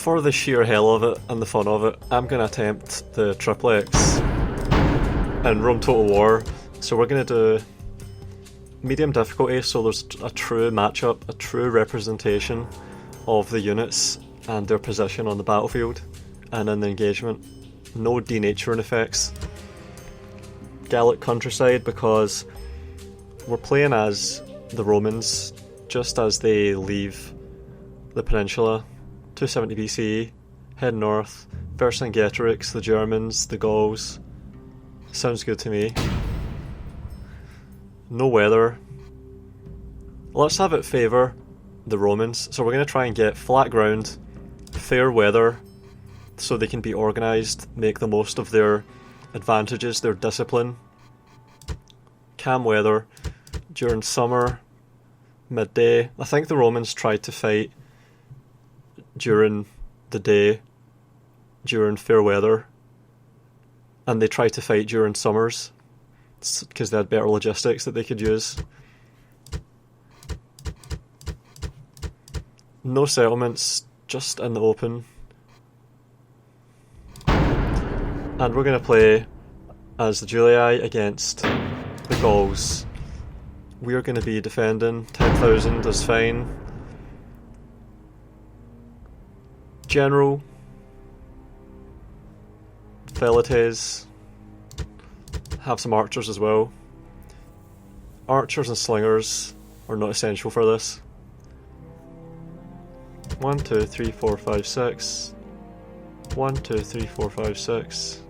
for the sheer hell of it and the fun of it, I'm going to attempt the triplex in Rome Total War. So we're going to do medium difficulty, so there's a true matchup, a true representation of the units and their position on the battlefield and in the engagement. No denaturing effects. Gallic countryside, because we're playing as the Romans just as they leave the peninsula. 270 BCE, head north, Vercingetorix, the Germans, the Gauls. Sounds good to me. No weather. Let's have it favour the Romans. So we're going to try and get flat ground, fair weather, so they can be organised, make the most of their advantages, their discipline. Calm weather during summer, midday. I think the Romans tried to fight during the day, during fair weather, and they tried to fight during summers because they had better logistics that they could use. No settlements, just in the open. And we're going to play as the Julii against the Gauls. We are going to be defending. 10,000 is fine. General. Velites. Have some archers as well. Archers and slingers are not essential for this. 1, 2, 3, 4, 5, 6. 1, 2, 3, 4, 5, 6.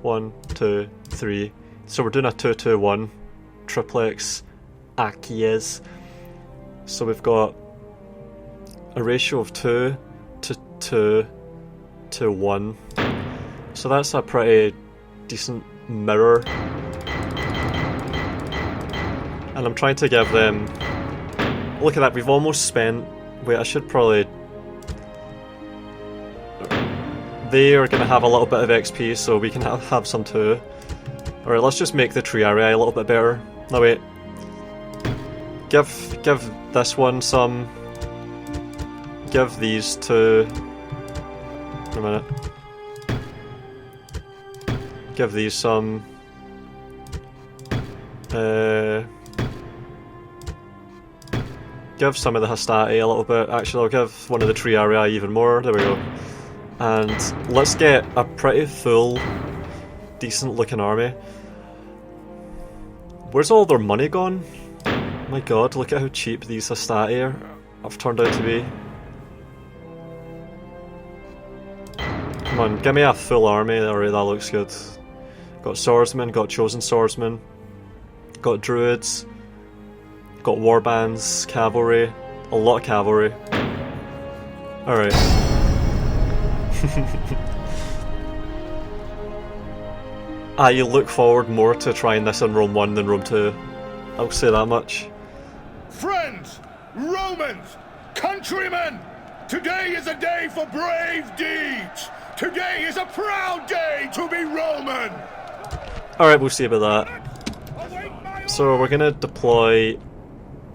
1, 2, 3. So we're doing a 2-2-1 Triplex Acies. So we've got a ratio of 2 to 2 to 1. So that's a pretty decent mirror. And I'm trying to give them... Look at that, we've almost spent... Wait, I should probably... They are going to have a little bit of XP, so we can have some too. Alright, let's just make the triarii a little bit better. No, wait. Give this one some... Give these two... Wait a minute. Give these some... Give some of the hastati a little bit. Actually, I'll give one of the triarii even more. There we go. And let's get a pretty full, decent looking army. Where's all their money gone? My god, look at how cheap these hastati have turned out to be. Come on, give me a full army. Alright, that looks good. Got swordsmen, got chosen swordsmen, got druids, got warbands, cavalry, a lot of cavalry. Alright. You look forward more to trying this in Rome 1 than Rome 2. I'll say that much. Friends, Romans, countrymen, today is a day for brave deeds. Today is a proud day to be Roman. Alright, we'll see about that. So we're going to deploy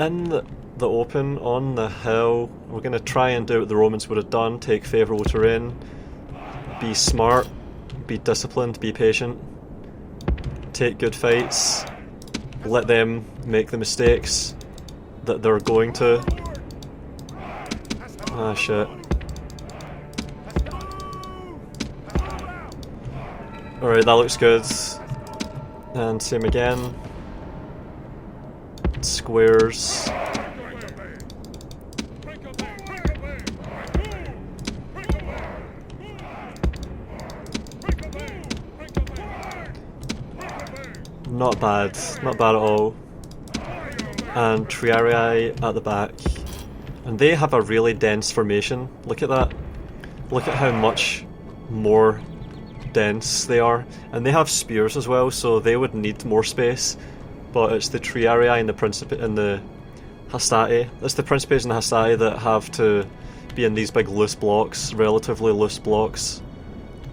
in the open, on the hill. We're going to try and do what the Romans would have done, take favourable terrain, be smart, be disciplined, be patient, take good fights, let them make the mistakes that they're going to. Ah, shit. Alright, that looks good. And same again. Squares. Not bad, not bad at all. And triarii at the back. And they have a really dense formation. Look at that. Look at how much more dense they are. And they have spears as well, so they would need more space. But it's the triarii and the principes and the hastati. It's the principes and the hastati that have to be in these big loose blocks, relatively loose blocks.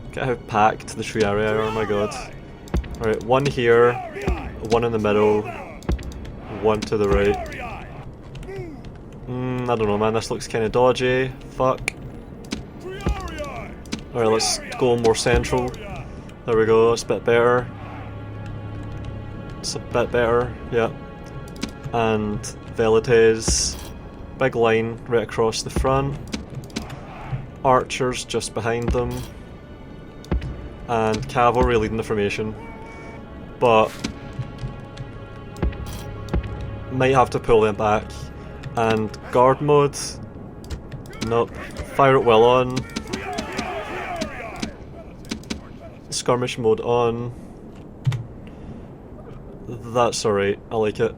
Look at how packed the triarii are, oh my god. Alright, one here, one in the middle, one to the right. I don't know man, this looks kinda dodgy. Fuck. Alright, let's go more central. There we go, it's a bit better. It's a bit better, yeah. And velites, big line right across the front. Archers just behind them. And cavalry leading the formation. But might have to pull them back. And guard mode. Nope. Fire at will on. Skirmish mode on. That's alright, I like it.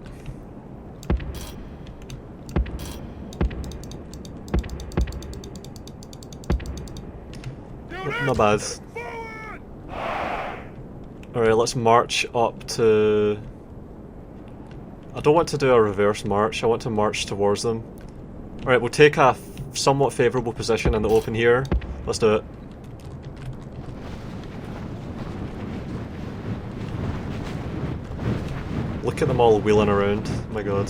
Not bad. Alright, let's march up to... I don't want to do a reverse march, I want to march towards them. Alright, we'll take a somewhat favourable position in the open here. Let's do it. Look at them all wheeling around, my god.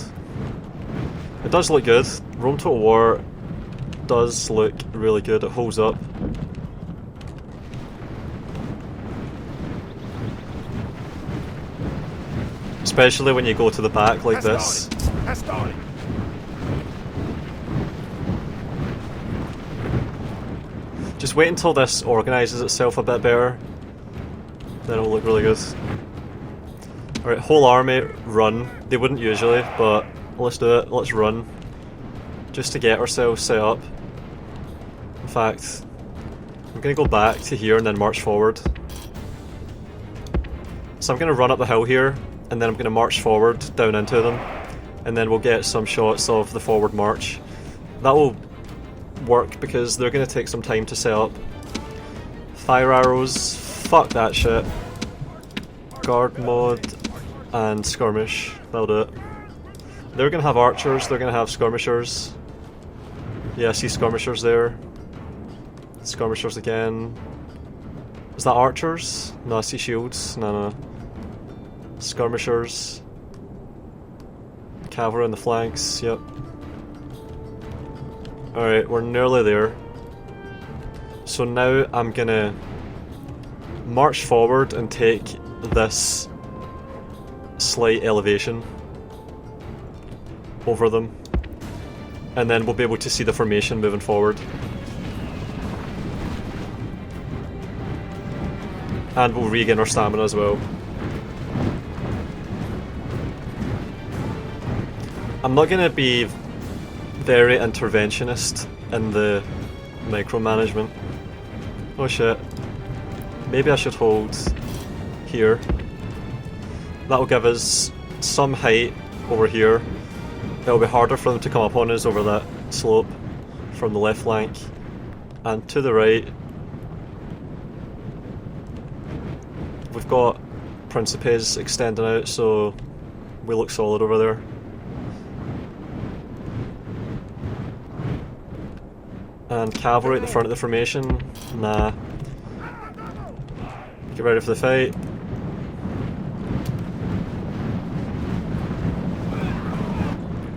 It does look good. Rome Total War does look really good, it holds up. Especially when you go to the back like this. Just wait until this organises itself a bit better. Then it'll look really good. Alright, whole army, run. They wouldn't usually, but let's do it. Let's run. Just to get ourselves set up. In fact, I'm going to go back to here and then march forward. So I'm going to run up the hill here, and then I'm going to march forward down into them. And then we'll get some shots of the forward march. That will work because they're going to take some time to set up. Fire arrows, fuck that shit. Guard mode and skirmish, that'll do it. They're going to have archers, they're going to have skirmishers. Yeah, I see skirmishers there. Skirmishers again. Is that archers? No, I see shields. No. Skirmishers. Cavalry on the flanks, yep. Alright, we're nearly there. So now I'm gonna march forward and take this slight elevation over them. And then we'll be able to see the formation moving forward. And we'll regain our stamina as well. I'm not going to be very interventionist in the micromanagement. Oh shit. Maybe I should hold here. That'll give us some height over here. It'll be harder for them to come up on us over that slope from the left flank. And to the right, we've got principes extending out, so we look solid over there. And cavalry at the front of the formation, nah. Get ready for the fight.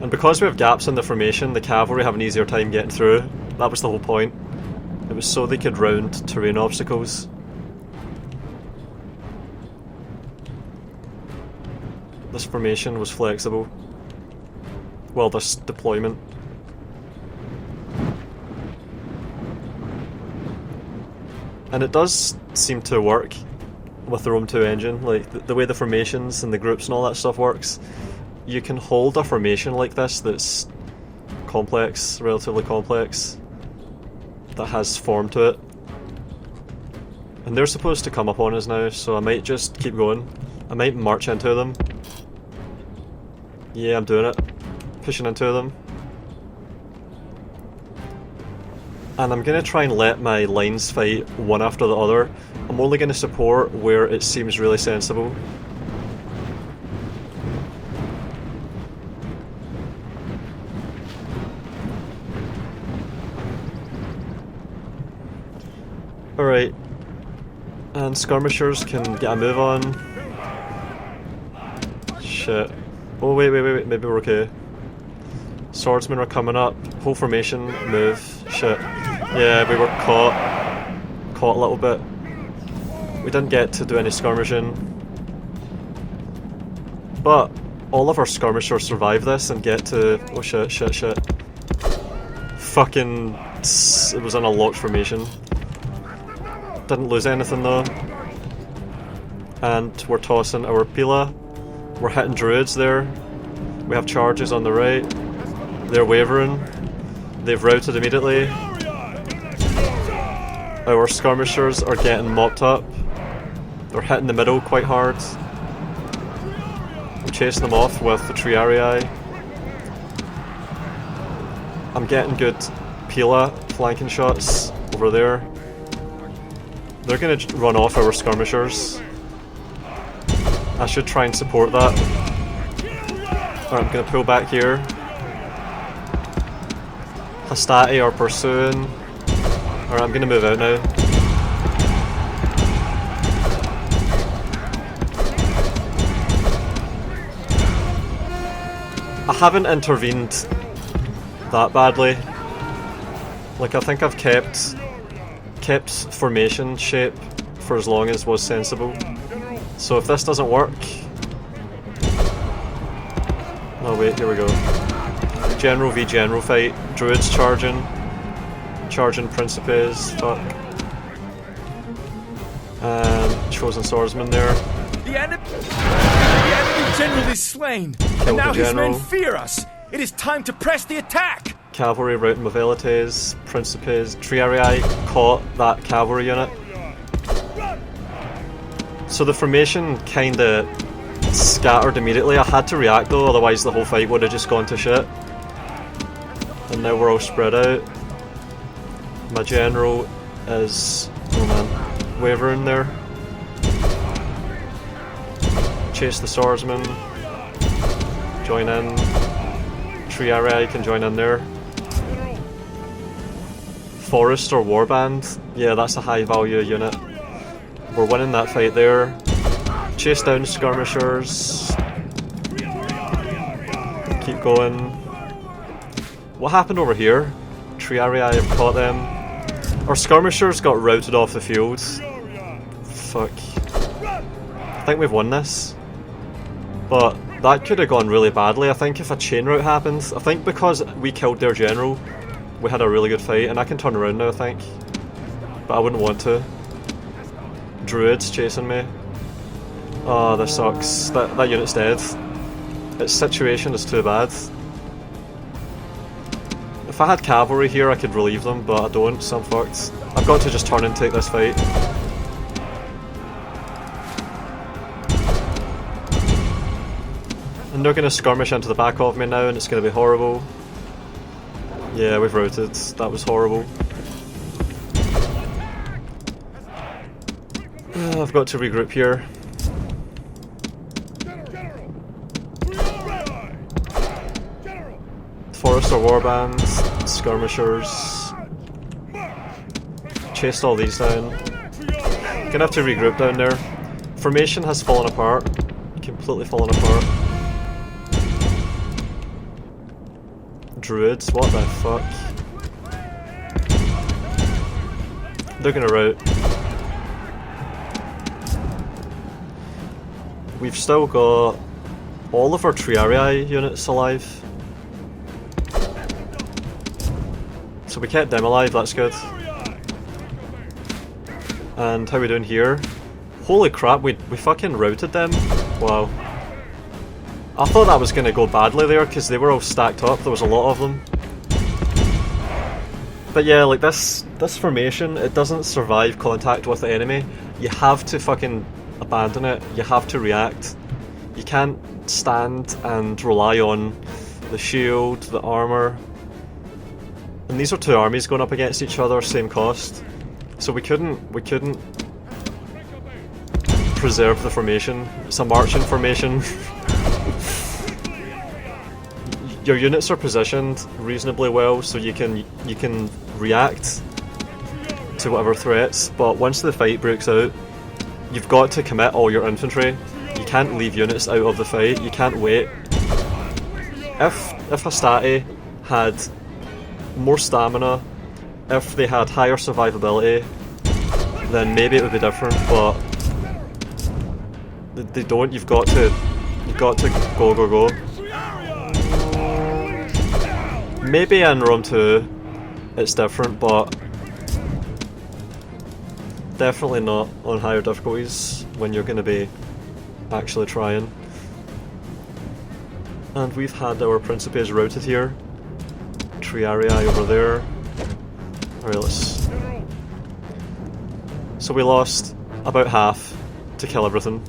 And because we have gaps in the formation, the cavalry have an easier time getting through. That was the whole point. It was so they could round terrain obstacles. This formation was flexible. Well, this deployment. And it does seem to work with the Rome 2 engine, like the way the formations and the groups and all that stuff works. You can hold a formation like this that's complex, relatively complex, that has form to it. And they're supposed to come up on us now, so I might just keep going. I might march into them. Yeah, I'm doing it. Pushing into them. And I'm going to try and let my lines fight one after the other. I'm only going to support where it seems really sensible. Alright. And skirmishers can get a move on. Shit. Oh wait, maybe we're okay. Swordsmen are coming up. Whole formation, move. Shit. Yeah, we were caught a little bit. We didn't get to do any skirmishing. But all of our skirmishers survive this and get to... Oh shit, shit, shit. Fucking... It was in a locked formation. Didn't lose anything though. And we're tossing our pila. We're hitting druids there. We have charges on the right. They're wavering. They've routed immediately. Our skirmishers are getting mopped up. They're hitting the middle quite hard. I'm chasing them off with the triarii. I'm getting good pila flanking shots over there. They're going to run off our skirmishers. I should try and support that. Alright, I'm going to pull back here. Hastati are pursuing. Alright, I'm going to move out now. I haven't intervened that badly. Like, I think I've kept formation shape for as long as was sensible. So if this doesn't work... Oh wait, here we go. General v general fight. Druids charging. Charging principes. Fuck. And chosen swordsman there. The enemy general is slain. Killed And now the his general. men fear us. It is time to press the attack. Cavalry routing mobilities, principes, triarii caught that cavalry unit. So the formation kinda scattered immediately. I had to react though, otherwise the whole fight would have just gone to shit. And now we're all spread out. My general is, oh man, wavering there. Chase the swordsman. Join in. Triarii can join in there. Forest or warband, yeah, that's a high value unit. We're winning that fight there. Chase down skirmishers. Keep going. What happened over here? Triarii have caught them. Our skirmishers got routed off the field. Fuck. I think we've won this. But that could have gone really badly. I think if a chain rout happened, I think because we killed their general, we had a really good fight, and I can turn around now, I think. But I wouldn't want to. Druids chasing me. Oh, this sucks. That unit's dead. Its situation is too bad. If I had cavalry here, I could relieve them, but I don't, so I'm fucked. I've got to just turn and take this fight. And they're going to skirmish into the back of me now, and it's going to be horrible. Yeah, we've routed. That was horrible. I've got to regroup here. Forest or warband, skirmishers. Chased all these down. Gonna have to regroup down there. Formation has fallen apart. Completely fallen apart. Druids, what the fuck? They're gonna rout. We've still got all of our triarii units alive. So we kept them alive, that's good. And how are we doing here? Holy crap, we fucking routed them. Wow. I thought that was going to go badly there because they were all stacked up, there was a lot of them. But yeah, like this formation, it doesn't survive contact with the enemy. You have to fucking abandon it, you have to react. You can't stand and rely on the shield, the armour. And these are two armies going up against each other, same cost. So we couldn't preserve the formation. It's a marching formation. Your units are positioned reasonably well, so you can react to whatever threats. But once the fight breaks out, you've got to commit all your infantry. You can't leave units out of the fight. You can't wait. If hastati had more stamina, if they had higher survivability, then maybe it would be different, but they don't. You've got to go. Maybe in Rome 2 it's different, but definitely not on higher difficulties when you're going to be actually trying. And we've had our principes routed here. Triarii over there. Alright, let's... So we lost about half to kill everything.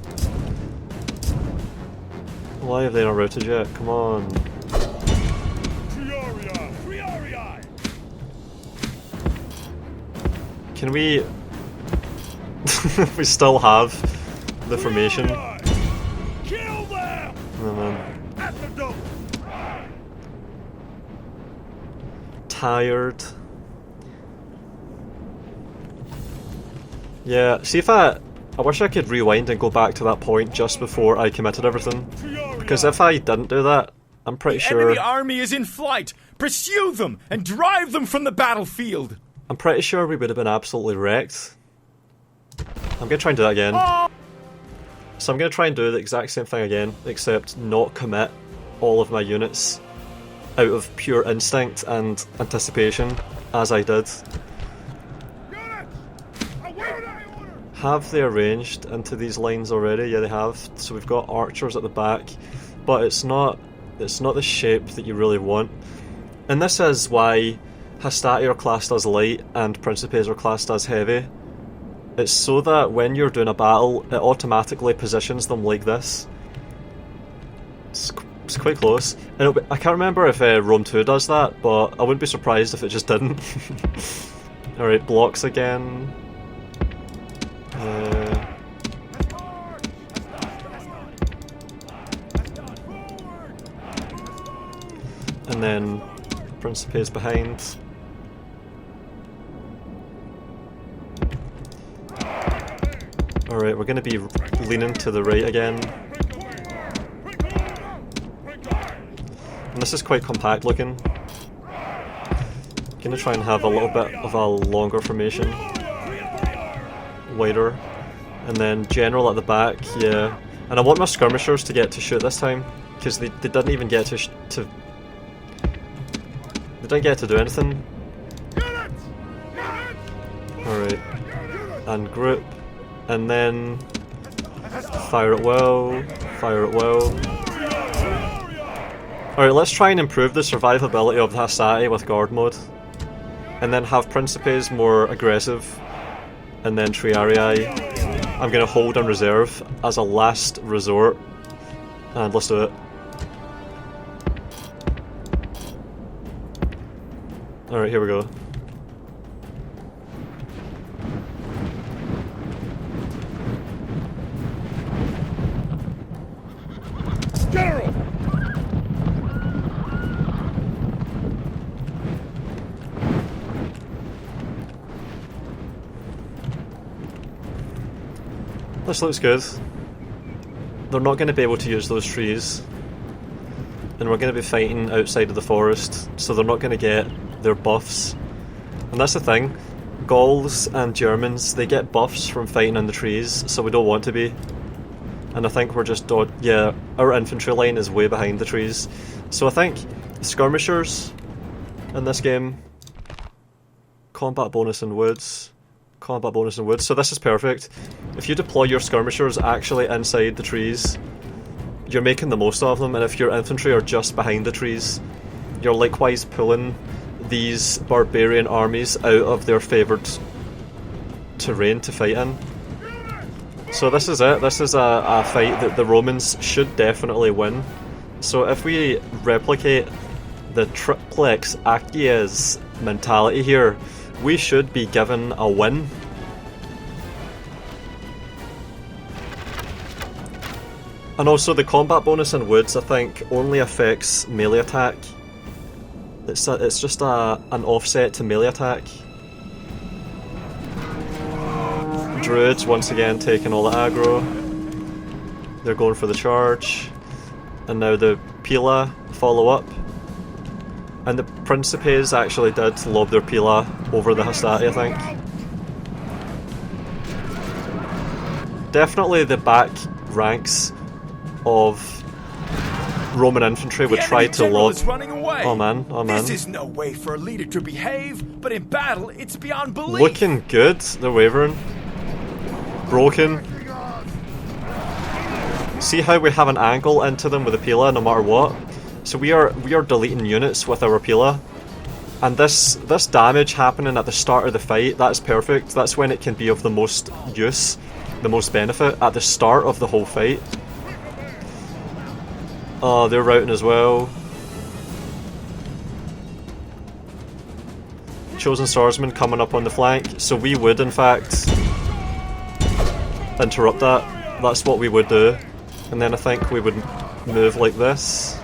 Why have they not routed yet? Come on. Can we... we still have the formation. Kill them! Oh man. At the door! Tired. Yeah, see if I wish I could rewind and go back to that point just before I committed everything. Because if I didn't do that, I'm pretty sure... The enemy army is in flight! Pursue them and drive them from the battlefield! I'm pretty sure we would have been absolutely wrecked. I'm gonna try and do that again. So I'm gonna try and do the exact same thing again, except not commit all of my units out of pure instinct and anticipation, as I did. Have they arranged into these lines already? Yeah, they have. So we've got archers at the back, but it's not the shape that you really want. And this is why hastati are classed as light and principes are classed as heavy. It's so that when you're doing a battle, it automatically positions them like this. It's quite close. And I can't remember if Rome 2 does that, but I wouldn't be surprised if it just didn't. Alright, blocks again. And then Principes behind. Alright, we're going to be leaning to the right again. And this is quite compact looking. Going to try and have a little bit of a longer formation. Wider. And then general at the back, yeah. And I want my skirmishers to get to shoot this time, because they didn't even get to they didn't get to do anything. Alright. And group. And then fire it well. Fire it well. Alright, let's try and improve the survivability of the hastati with guard mode. And then have principes more aggressive. And then triarii I'm going to hold on reserve as a last resort. And let's do it. Alright, here we go. General! This looks good. They're not going to be able to use those trees. And we're going to be fighting outside of the forest, so they're not going to get their buffs. And that's the thing. Gauls and Germans, they get buffs from fighting on the trees, so we don't want to be. And I think we're just... yeah, our infantry line is way behind the trees. So I think skirmishers in this game... Combat bonus in woods... Combat bonus in woods, so this is perfect. If you deploy your skirmishers actually inside the trees, you're making the most of them, and if your infantry are just behind the trees, you're likewise pulling these barbarian armies out of their favoured terrain to fight in. So this is it. This is a fight that the Romans should definitely win. So if we replicate the Triplex Acies mentality here, we should be given a win. And also the combat bonus in woods, I think, only affects melee attack. It's just an offset to melee attack. Druids once again taking all the aggro. They're going for the charge. And now the Pila follow up. And the Principes actually did lob their Pila over the Hastati, I think. definitely the back ranks of Roman infantry would try to general lob. is running away. Oh man, oh man. This is no way for a leader to behave, but in battle, it's beyond belief. Looking good, they're wavering. Broken. See how we have an angle into them with the Pila no matter what? So we are deleting units with our Pila. And this damage happening at the start of the fight, that's perfect. That's when it can be of the most use, the most benefit, at the start of the whole fight. Oh, they're routing as well. Chosen Swordsman coming up on the flank, so we would in fact interrupt that. That's what we would do. And then I think we would move like this.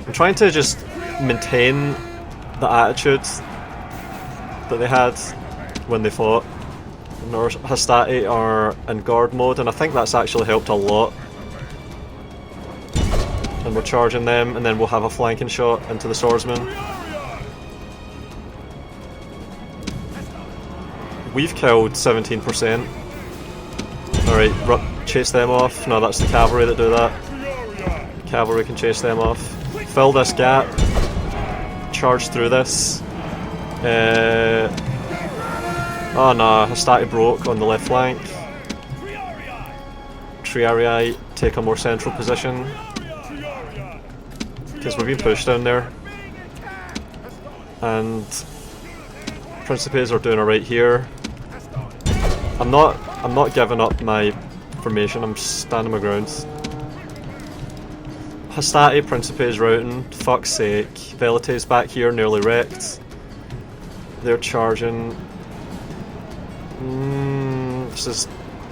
I'm trying to just maintain the attitude that they had when they fought. And our hastati are in guard mode, and I think that's actually helped a lot. And we're charging them, and then we'll have a flanking shot into the swordsman. We've killed 17%. Alright, chase them off. No, that's the cavalry that do that. Cavalry can chase them off. Fill this gap. Charge through this. Oh no, hastati broke on the left flank. Triarii take a more central position. Because we're being pushed down there. And principes are doing alright here. I'm not giving up my formation, I'm standing my ground. Hastati, principes routing, fuck's sake. Velites back here, nearly wrecked. They're charging. This is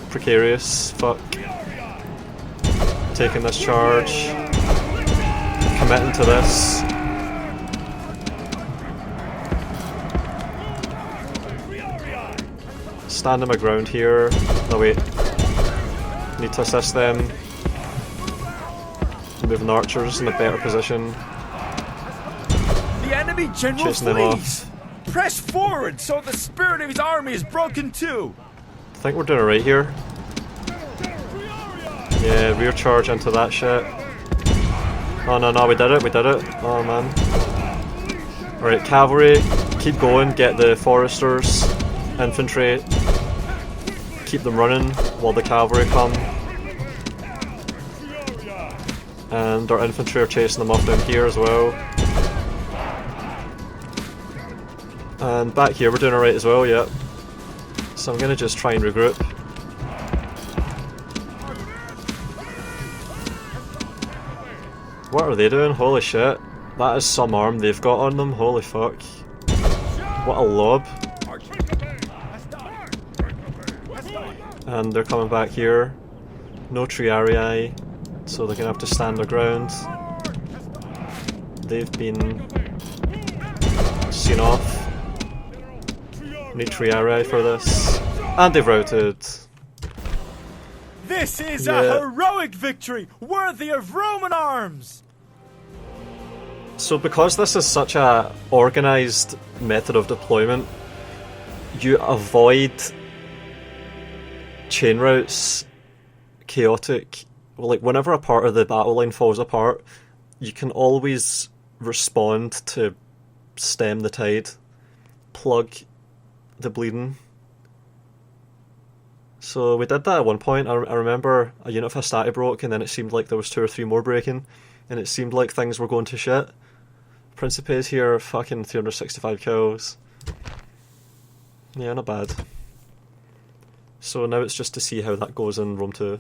precarious, fuck. Taking this charge. Committing to this. Standing my ground here. No wait. Need to assist them. Moving the archers in a better position. The enemy general Chasing them flees. off. Press forward so the spirit of his army is broken too. I think we're doing alright here. Yeah, rear charge into that shit. Oh no, we did it. Oh man. Alright, cavalry, keep going, get the foresters, infantry, keep them running while the cavalry come. And our infantry are chasing them off down here as well. And back here we're doing alright as well, yep. So I'm gonna just try and regroup. What are they doing? Holy shit. That is some arm they've got on them, holy fuck. What a lob. And they're coming back here. No triarii, so they're gonna have to stand their ground. They've been seen off. Need triarii for this. And they've routed. This is a heroic victory, worthy of Roman arms! So because this is such a organised method of deployment, you avoid chain routes, chaotic. Like whenever a part of the battle line falls apart, you can always respond to stem the tide, plug the bleeding. So we did that at one point. I remember a unit of hastati broke, and then it seemed like there was 2 or 3 more breaking, and it seemed like things were going to shit. Principes here, fucking 365 kills. Yeah, not bad. So now it's just to see how that goes in Rome 2.